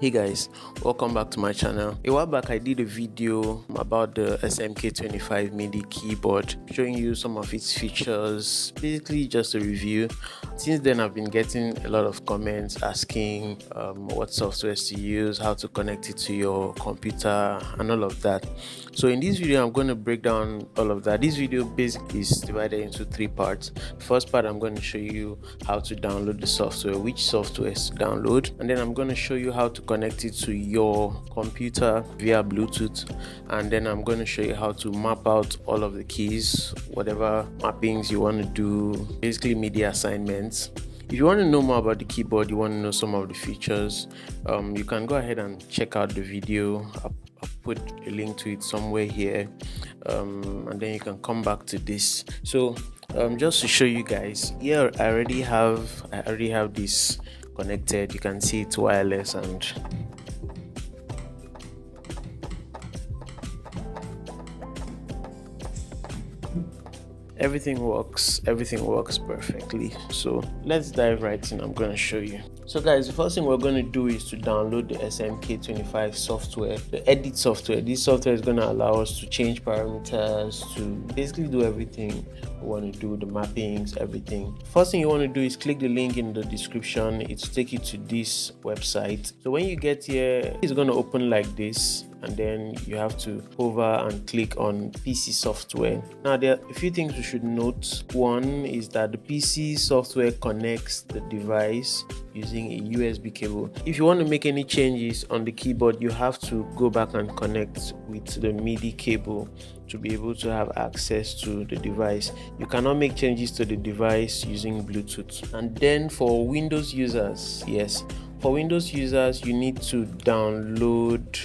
Hey guys, welcome back to my channel. A while back I did a video about the SMK25 MIDI keyboard, showing you some of its features, basically just a review. Since then I've been getting a lot of comments asking what softwares to use, how to connect it to your computer and all of that. So in this video I'm going to break down all of that. This video basically is divided into three parts. The first part I'm going to show you how to download the software, which software to download, and then I'm going to show you how to connect it to your computer via Bluetooth, and then I'm going to show you how to map out all of the keys, whatever mappings you want to do, basically media assignments. If you want to know more about the keyboard, you want to know some of the features, you can go ahead and check out the video. I'll put a link to it somewhere here, and then you can come back to this. So just to show you guys, here I already have this connected. You can see it's wireless, and everything works perfectly. So let's dive right in. I'm going to show you. So guys, the first thing we're going to do is to download the SMK25 software, the edit software. This software is going to allow us to change parameters, to basically do everything we want to do, the mappings, everything. First thing you want to do is click the link in the description. It's take you to this website. So when you get here, it's going to open like this, and then you have to hover and click on PC software. Now there are a few things we should note. One is that the PC software connects the device using a USB cable. If you want to make any changes on the keyboard, you have to go back and connect with the MIDI cable to be able to have access to the device. You cannot make changes to the device using Bluetooth. And then for Windows users, yes, for Windows users, you need to download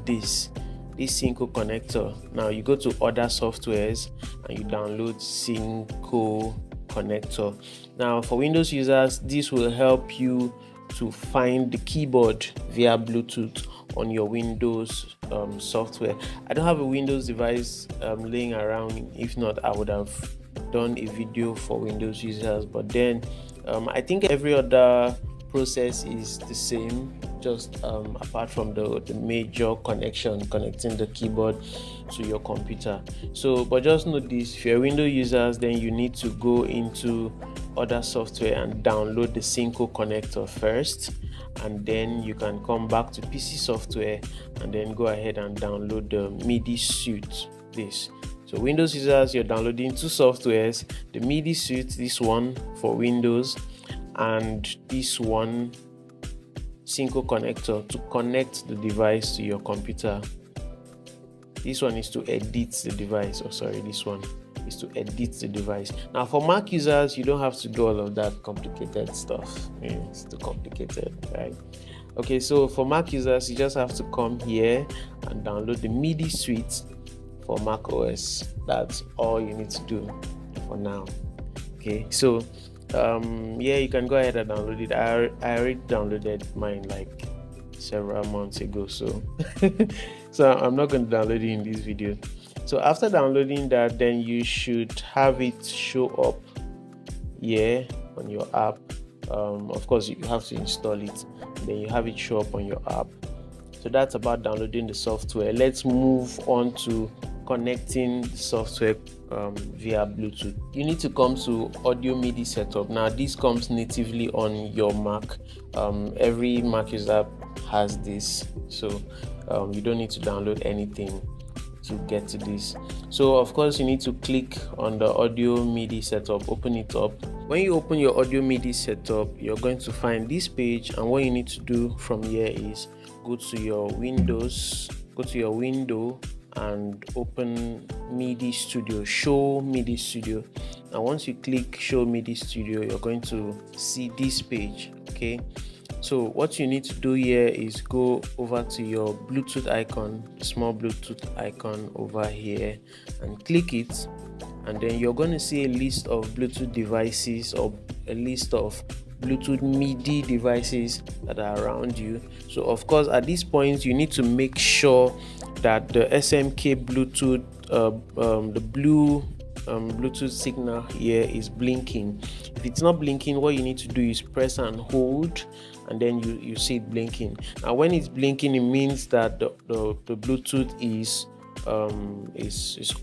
this Synco connector. Now you go to other softwares and you download Synco connector. Now for Windows users, this will help you to find the keyboard via Bluetooth on your Windows software. I don't have a Windows device laying around. If not, I would have done a video for Windows users, but then I think every other process is the same, just apart from the major connecting the keyboard to your computer. So but just note this: if you're Windows users, then you need to go into other software and download the Synco connector first, and then you can come back to PC software and then go ahead and download the MIDI suite. This. So Windows users, you're downloading two softwares: the MIDI suite, this one for Windows, and this one, Synco connector, to connect the device to your computer. This one is to edit the device. This one is to edit the device. Now for Mac users, you don't have to do all of that complicated stuff. It's too complicated, right? Okay, so for Mac users, you just have to come here and download the MIDI suite for Mac OS. That's all you need to do for now. Okay, so yeah, you can go ahead and download it. I already downloaded mine like several months ago, so so I'm not going to download it in this video. So after downloading that, then you should have it show up here on your app. Of course, you have to install it, then you have it show up on your app. So that's about downloading the software. Let's move on to connecting the software via Bluetooth. You need to come to audio MIDI setup. Now this comes natively on your Mac. Every Mac user has this, so you don't need to download anything to get to this. So of course you need to click on the audio MIDI setup, open it up. When you open your audio MIDI setup, you're going to find this page, and what you need to do from here is go to your Windows, go to your window and open MIDI Studio, Show MIDI Studio. Now once you click Show MIDI Studio, you're going to see this page. Okay, so what you need to do here is go over to your Bluetooth icon, small Bluetooth icon over here, and click it, and then you're going to see a list of Bluetooth devices, or a list of Bluetooth MIDI devices that are around you. So of course at this point you need to make sure that the SMK Bluetooth, the blue Bluetooth signal here is blinking. If it's not blinking, what you need to do is press and hold, and then you see it blinking. Now when it's blinking, it means that the Bluetooth is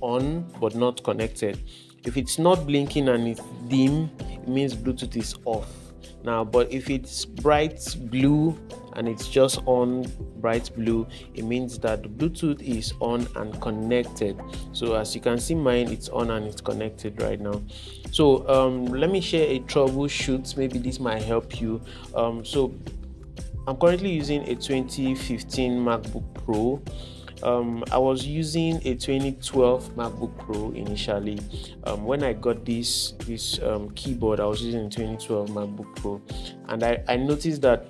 on but not connected. If it's not blinking and it's dim, it means Bluetooth is off. Now, but if it's bright blue and it's just on bright blue, it means that the Bluetooth is on and connected. So as you can see, mine, it's on and it's connected right now. So let me share a troubleshoot. Maybe this might help you. So I'm currently using a 2015 MacBook Pro. I was using a 2012 MacBook Pro initially. When I got this keyboard, I was using a 2012 MacBook Pro, and I noticed that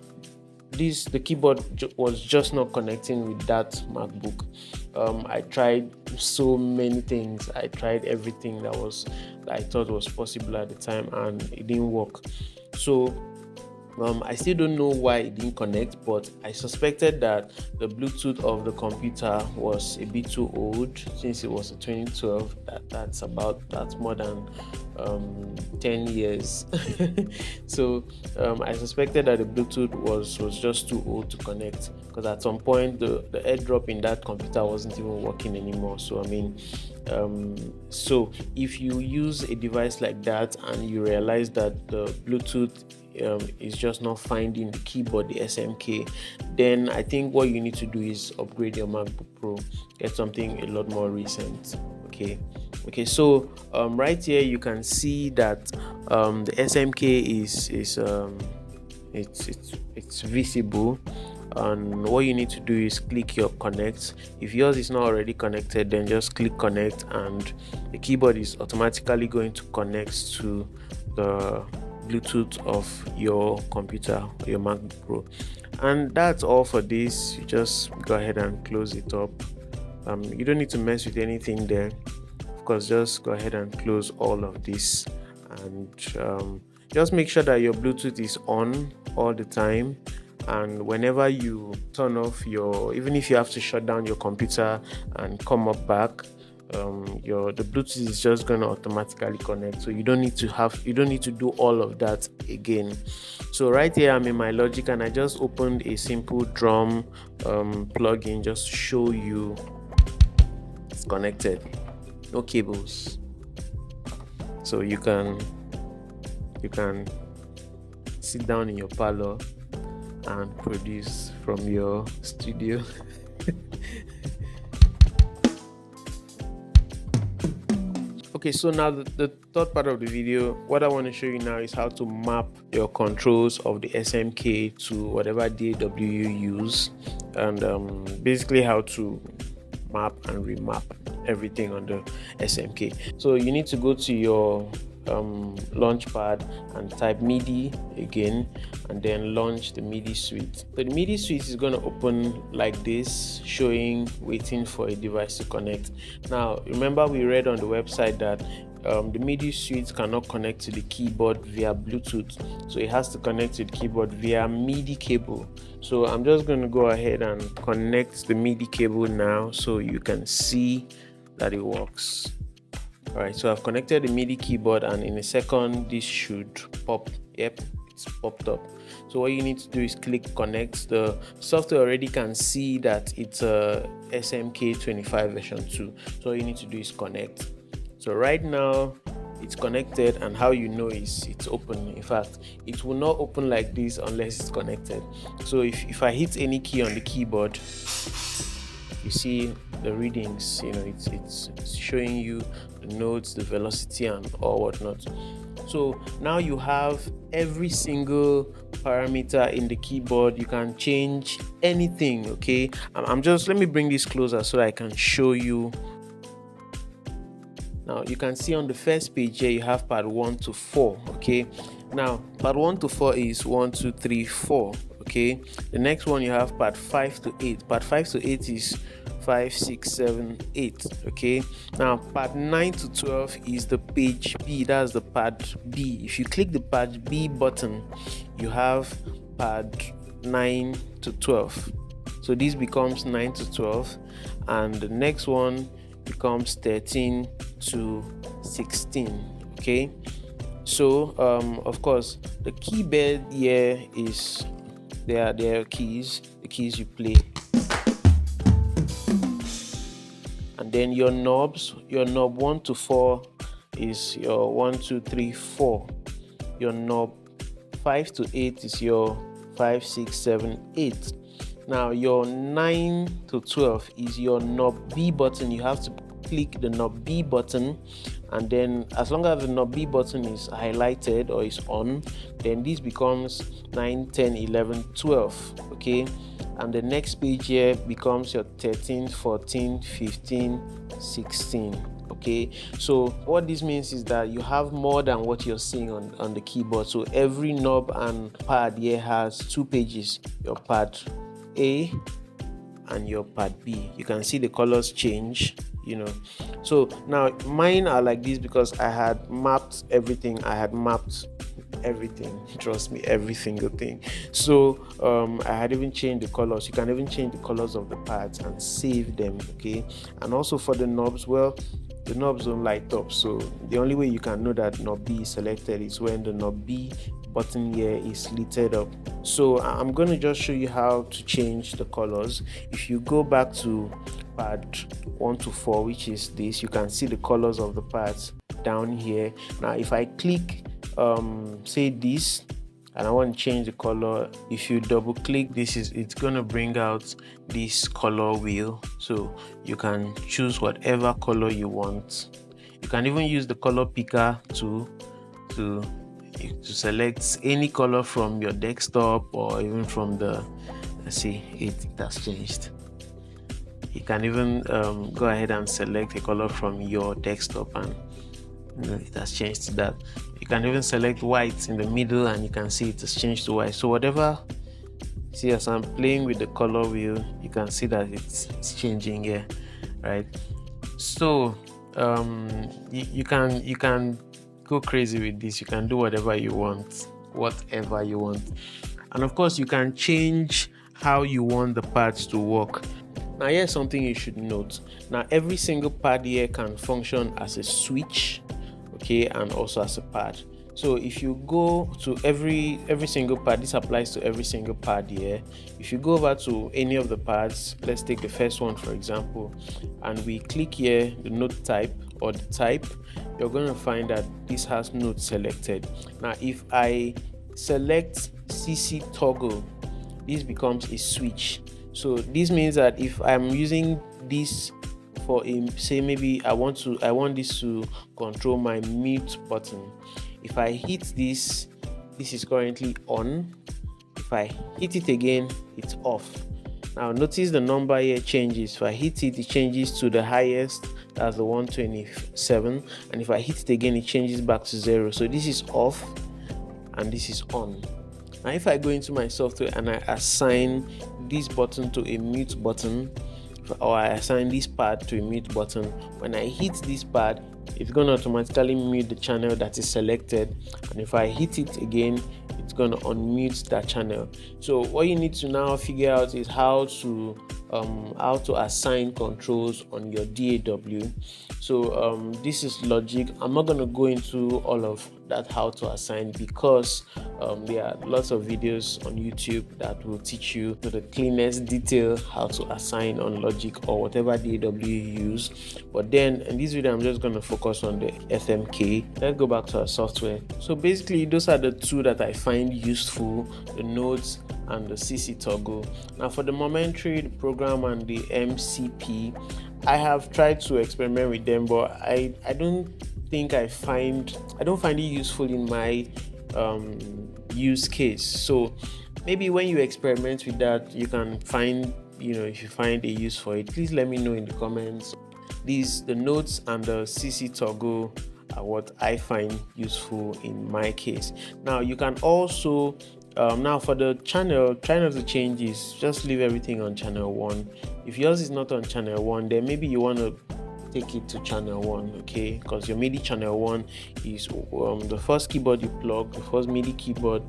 the keyboard was just not connecting with that MacBook. I tried so many things. I tried everything that I thought was possible at the time, and it didn't work. So I still don't know why it didn't connect, but I suspected that the Bluetooth of the computer was a bit too old, since it was a 2012. That's more than 10 years. So I suspected that the Bluetooth was just too old to connect, because at some point the airdrop in that computer wasn't even working anymore. So I mean, so if you use a device like that and you realize that the Bluetooth is just not finding the keyboard, the SMK, then I think what you need to do is upgrade your MacBook Pro, get something a lot more recent. Okay, so right here you can see that the SMK is visible, and what you need to do is click your connect. If yours is not already connected, then just click connect, and the keyboard is automatically going to connect to the Bluetooth of your computer, your MacBook Pro. And that's all for this. You just go ahead and close it up. You don't need to mess with anything there. Of course, just go ahead and close all of this, and just make sure that your Bluetooth is on all the time. And whenever you turn off even if you have to shut down your computer and come up back, the Bluetooth is just going to automatically connect. So you don't need to do all of that again. So right here I'm in my Logic, and I just opened a simple drum plugin just to show you it's connected, no cables. So you can sit down in your parlor and produce from your studio. Okay, so now the third part of the video, what I want to show you now is how to map your controls of the SMK to whatever DAW you use, and basically how to map and remap everything on the SMK. So you need to go to your launchpad and type MIDI again, and then launch the MIDI suite. So the MIDI suite is going to open like this, showing waiting for a device to connect. Now remember, we read on the website that the MIDI suite cannot connect to the keyboard via Bluetooth, so it has to connect to the keyboard via MIDI cable. So I'm just going to go ahead and connect the MIDI cable now, so you can see that it works. Alright, so I've connected the MIDI keyboard, and in a second this should pop. Yep, it's popped up. So what you need to do is click connect. The software already can see that it's a SMK25 version 2. So all you need to do is connect. So right now it's connected, and how you know is it's open. In fact, it will not open like this unless it's connected. So if I hit any key on the keyboard, you see the readings, it's showing you the notes, the velocity, and all whatnot. So now you have every single parameter in the keyboard. You can change anything. Okay, let me bring this closer so I can show you. Now you can see on the first page here you have pad 1 to 4. Okay, now pad 1 to 4 is 1, 2, 3, 4. Okay, the next one you have pad 5 to 8. Pad 5 to 8 is 5, 6, 7, 8. Okay, now pad 9 to 12 is the page B. That's the pad B. If you click the pad B button, you have pad 9 to 12. So this becomes 9 to 12, and the next one becomes 13 to 16. Okay, so of course the keyboard here is there are keys, the keys you play, and then your knobs, your knob 1 to 4 is your 1 2 3 4, your knob 5 to 8 is your 5 6 7 8. Now your 9 to 12 is your knob B button. You have to click the knob B button, and then as long as the knob B button is highlighted or is on, then this becomes 9 10 11 12. Okay, and the next page here becomes your 13 14 15 16. Okay, so what this means is that you have more than what you're seeing on the keyboard. So every knob and pad here has 2 pages, your pad A and your pad B. You can see the colors change, you know. So now mine are like this because I had mapped everything. Trust me, every single thing. So I had even changed the colors. You can even change the colors of the pads and save them. Okay, and also for the knobs, well, the knobs don't light up, so the only way you can know that knob B is selected is when the knob B button here is lit up. So I'm going to just show you how to change the colors. If you go back to pad 1 to 4, which is this, you can see the colors of the pads down here. Now if I click say this and I want to change the color, if you double click this, it's going to bring out this color wheel, so you can choose whatever color you want. You can even use the color picker to select any color from your desktop or even from the, let's see, it has changed. You can even go ahead and select a color from your desktop, and it has changed to that. You can even select white in the middle and you can see it has changed to white. So whatever, see, as I'm playing with the color wheel, you can see that it's changing here, right? So you can go crazy with this. You can do whatever you want, and of course you can change how you want the pads to work. Now here's something you should note. Now every single pad here can function as a switch, okay, and also as a pad. So if you go to every single pad, this applies to every single pad here. If you go over to any of the pads, let's take the first one for example, and we click here the note type or the type, you're going to find that this has note selected. Now if I select CC toggle, this becomes a switch. So this means that if I'm using this for say maybe I want this to control my mute button. If I hit this is currently on. If I hit it again, it's off. Now notice the number here changes. If I hit it, it changes to the highest, that's the 127, and if I hit it again, it changes back to 0. So this is off and this is on. Now if I go into my software and I assign this button to a mute button, or I assign this pad to a mute button, when I hit this pad, it's going to automatically mute the channel that is selected, and if I hit it again, it's going to unmute that channel. So what you need to now figure out is how to assign controls on your DAW. So this is logic. I'm not going to go into all of that, how to assign, because there are lots of videos on YouTube that will teach you to the cleanest detail how to assign on Logic or whatever DAW you use. But then in this video, I'm just going to focus on the SMK. Let's go back to our software. So basically, those are the two that I find useful: the notes and the CC toggle. Now for the momentary, the program and the MCP, I have tried to experiment with them, but I don't find it useful in my use case. So maybe when you experiment with that, you can find, if you find a use for it, please let me know in the comments. The notes and the CC toggle are what I find useful in my case. Now you can also now for the channel, try not to change this, just leave everything on channel 1. If yours is not on channel 1, then maybe you want to take it to channel 1, okay, because your MIDI channel 1 is the first keyboard you plug. The first MIDI keyboard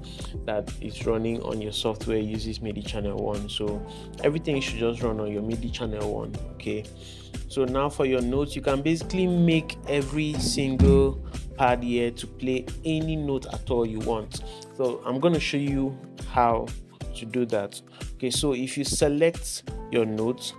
that is running on your software uses MIDI channel 1, so everything should just run on your MIDI channel 1, okay. So now for your notes, you can basically make every single pad here to play any note at all you want. So I'm going to show you how to do that. Okay, so if you select your notes,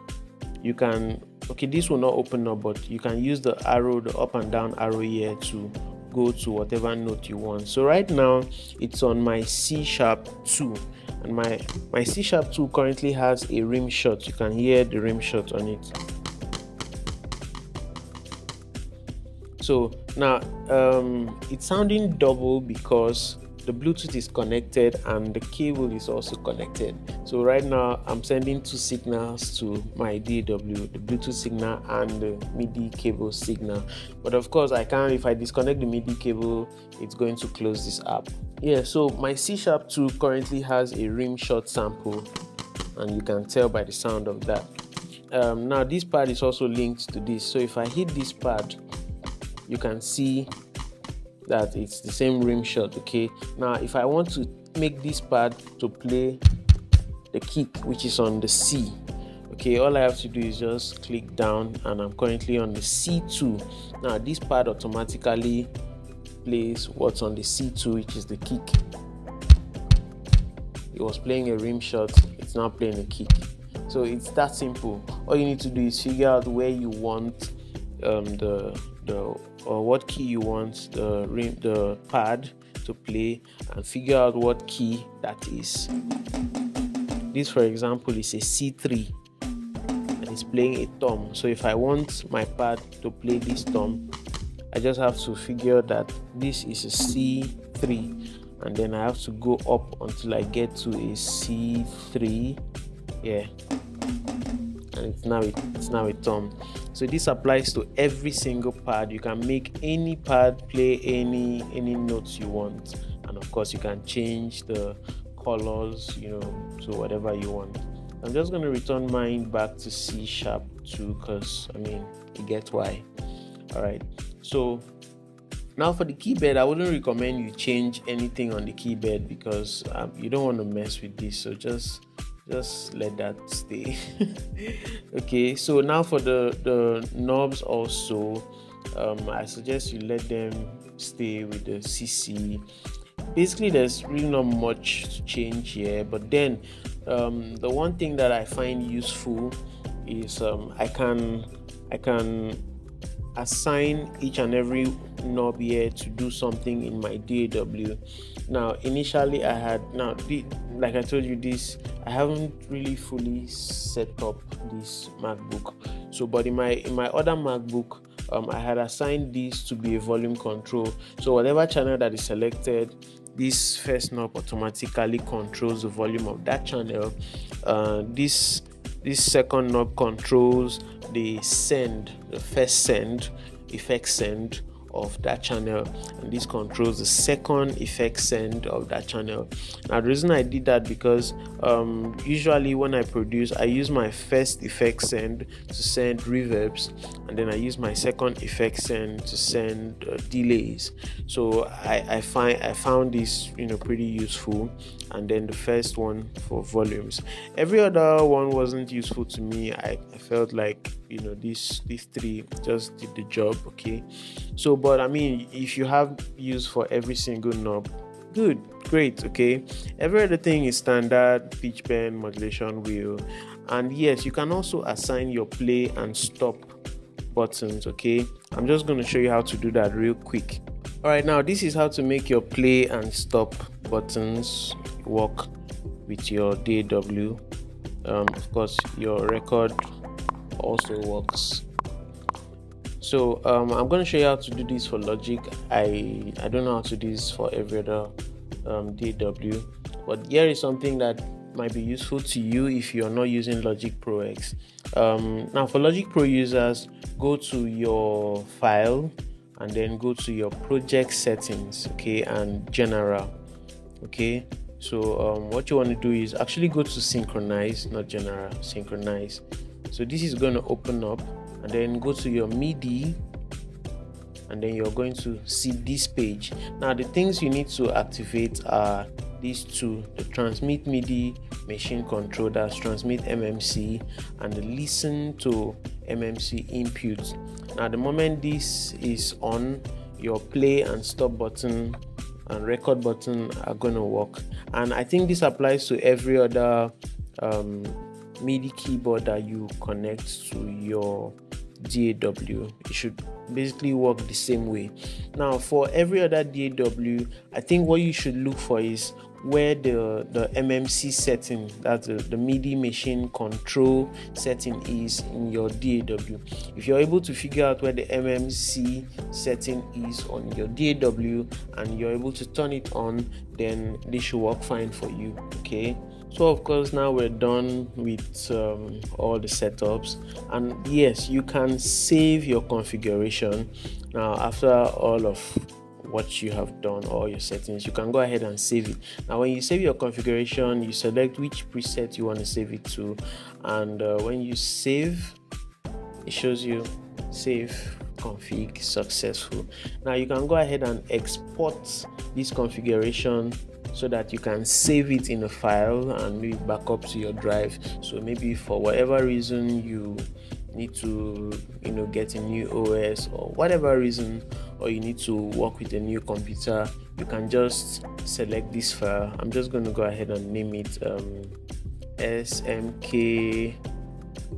you can, okay, this will not open up, but you can use the arrow, the up and down arrow here to go to whatever note you want. So right now it's on my C#2, and my C#2 currently has a rim shot. You can hear the rim shot on it. So now it's sounding double because the Bluetooth is connected and the cable is also connected. So right now I'm sending two signals to my DAW, the Bluetooth signal and the MIDI cable signal. But of course I can't, if I disconnect the MIDI cable, it's going to close this app. Yeah, so my C#2 currently has a rim shot sample, and you can tell by the sound of that. Now this pad is also linked to this. So if I hit this pad, you can see that it's the same rim shot. Okay, now if I want to make this pad to play the kick, which is on the C, okay, all I have to do is just click down, and I'm currently on the C2. Now this pad automatically plays what's on the C2, which is the kick. It was playing a rim shot, it's now playing a kick. So it's that simple. All you need to do is figure out where you want or what key you want the pad to play, and figure out what key that is. This, for example, is a C3 and it's playing a thumb. So if I want my pad to play this thumb, I just have to figure that this is a C3, and then I have to go up until I get to a C3. Yeah, and it's now a thumb. So this applies to every single pad. You can make any pad play any notes you want, and of course you can change the colors, to whatever you want. I'm just going to return mine back to C#2 because you get why. All right, so now for the keyboard, I wouldn't recommend you change anything on the keyboard because you don't want to mess with this, so just let that stay. Okay, so now for the knobs also, I suggest you let them stay with the CC. Basically there's really not much to change here, but then the one thing that I find useful is I can assign each and every knob here to do something in my DAW. Now initially like I told you this, I haven't really fully set up this MacBook. So but in my other MacBook, I had assigned this to be a volume control. So whatever channel that is selected, this first knob automatically controls the volume of that channel. This second knob controls the first send, effect send of that channel, and this controls the second effect send of that channel. Now the reason I did that because usually when I produce, I use my first effect send to send reverbs, and then I use my second effect send to send delays. So I found this pretty useful, and then the first one for volumes. Every other one wasn't useful to me. I felt like these three just did the job. Okay, so but if you have use for every single knob, great. Okay, every other thing is standard: pitch bend, modulation wheel, and yes, you can also assign your play and stop buttons. Okay, I'm just going to show you how to do that real quick. All right, now this is how to make your play and stop buttons work with your DAW. Of course your record also works. So I'm going to show you how to do this for Logic. I don't know how to do this for every other DAW, but here is something that might be useful to you if you're not using Logic Pro X. Now for Logic Pro users, go to your file and then go to your project settings, okay, and general. Okay, so what you want to do is actually go to synchronize, not general, synchronize. So this is going to open up, and then go to your MIDI, and then you're going to see this page. Now the things you need to activate are these two: the transmit MIDI machine control, that's transmit MMC, and the listen to MMC input. Now the moment this is on, your play and stop button and record button are going to work. And I think this applies to every other MIDI keyboard that you connect to your DAW. It should basically work the same way. Now for every other DAW, I think what you should look for is where the MMC setting, that's the MIDI machine control setting, is in your DAW. If you're able to figure out where the MMC setting is on your DAW and you're able to turn it on, then this should work fine for you. Okay, so of course now we're done with all the setups, and yes, you can save your configuration. Now after all of what you have done, all your settings, you can go ahead and save it. Now when you save your configuration, you select which preset you want to save it to, and when you save, it shows you save config successful. Now you can go ahead and export this configuration so that you can save it in a file and maybe back up to your drive. So maybe for whatever reason you need to get a new OS or whatever reason, or you need to work with a new computer, you can just select this file. I'm just going to go ahead and name it SMK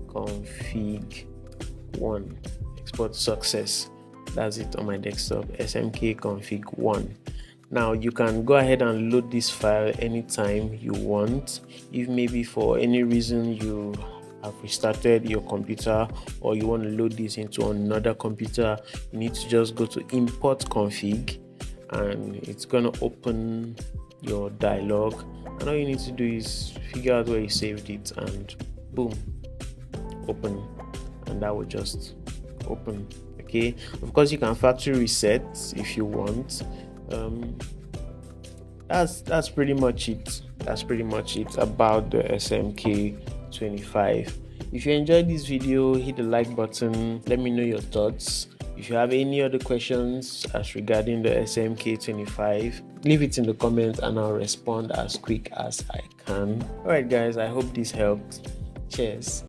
config1. Export success. That's it on my desktop, SMK config1. Now you can go ahead and load this file anytime you want. If maybe for any reason you have restarted your computer or you want to load this into another computer, you need to just go to import config, and it's going to open your dialog, and all you need to do is figure out where you saved it and boom, open, and that will just open. Okay, of course you can factory reset if you want. That's pretty much it. That's pretty much it about the SMK25. If you enjoyed this video, hit the like button. Let me know your thoughts. If you have any other questions as regarding the SMK25, leave it in the comments and I'll respond as quick as I can. Alright guys, I hope this helped. Cheers.